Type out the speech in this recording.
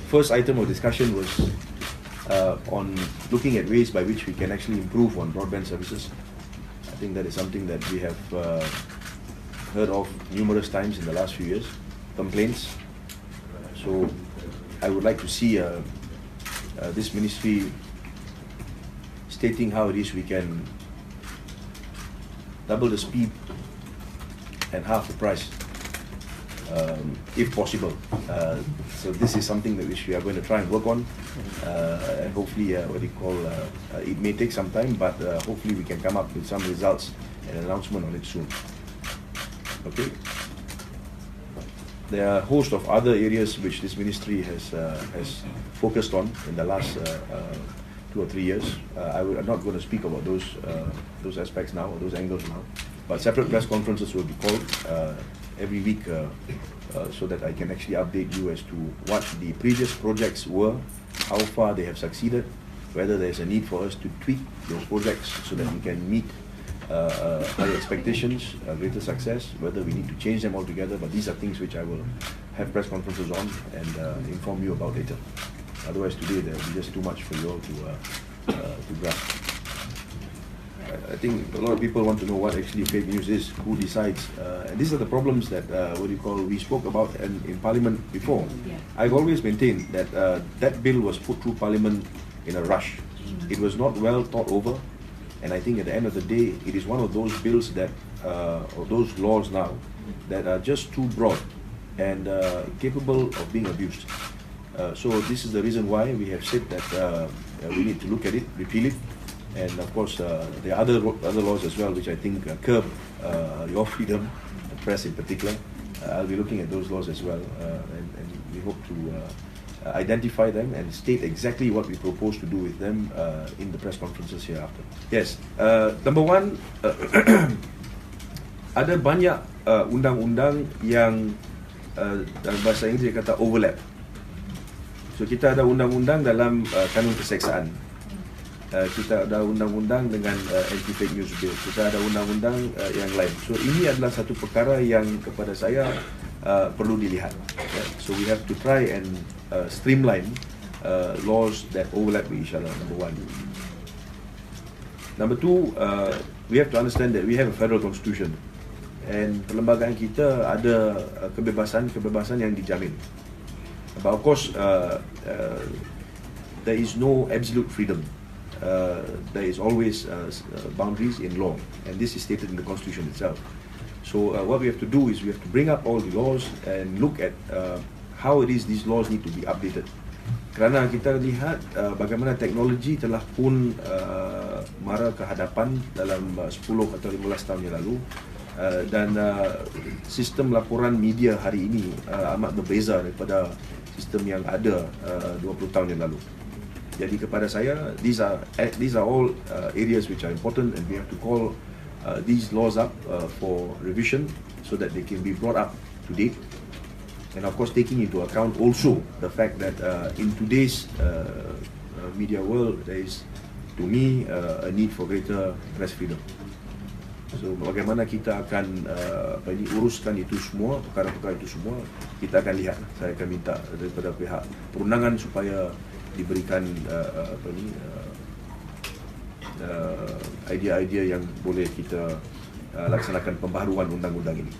First item of discussion was on looking at ways by which we can actually improve on broadband services. I think that is something that we have heard of numerous times in the last few years, complaints. So I would like to see this ministry stating how it is we can double the speed and half the price, if possible. So this is something that which we are going to try and work on, and hopefully, it may take some time, but hopefully we can come up with some results and an announcement on it soon. Okay. There are a host of other areas which this ministry has focused on in the last 2 or 3 years. I'm not going to speak about those aspects now, or those angles now, but separate press conferences will be called every week, so that I can actually update you as to what the previous projects were, how far they have succeeded, whether there's a need for us to tweak those projects so that we can meet higher expectations, greater success, whether we need to change them altogether. But these are things which I will have press conferences on and inform you about later. Otherwise today there will be just too much for you all to grasp. I think a lot of people want to know what actually fake news is, who decides, and these are the problems that we spoke about in Parliament before. Yeah. I've always maintained that that bill was put through Parliament in a rush. It was not well thought over, and I think at the end of the day, it is one of those bills that, or those laws now, that are just too broad and capable of being abused. So this is the reason why we have said that we need to look at it, repeal it. And of course, there are other laws as well, which I think curb your freedom, the press in particular. I'll be looking at those laws as well, and we hope to identify them and state exactly what we propose to do with them in the press conferences hereafter. Yes, number one, ada banyak undang-undang yang dalam bahasa Inggeris dia kata overlap. So kita ada undang-undang dalam kanun keseksaan. Kita ada undang-undang dengan anti-fake news bill. Kita ada undang-undang yang lain. So ini adalah satu perkara yang kepada saya perlu dilihat. So we have to try and streamline laws that overlap with each other, number one. Number two, we have to understand that we have a federal constitution. And perlembagaan kita ada kebebasan yang dijamin. But of course, there is no absolute freedom. There is always boundaries in law, and this is stated in the Constitution itself. So what we have to do is we have to bring up all the laws and look at how it is these laws need to be updated. Kerana kita lihat bagaimana teknologi telah pun mara ke hadapan dalam 10 atau 15 tahun yang lalu, dan sistem laporan media hari ini amat berbeza daripada sistem yang ada 20 tahun yang lalu. Jadi kepada saya, these are all areas which are important, and we have to call these laws up for revision so that they can be brought up to date. And of course, taking into account also the fact that in today's media world, there is, to me, a need for greater press freedom. So bagaimana kita akan uruskan itu semua, perkara-perkara itu semua, kita akan lihat. Saya akan minta daripada pihak perundangan supaya diberikan idea-idea yang boleh kita laksanakan pembaharuan undang-undang ini.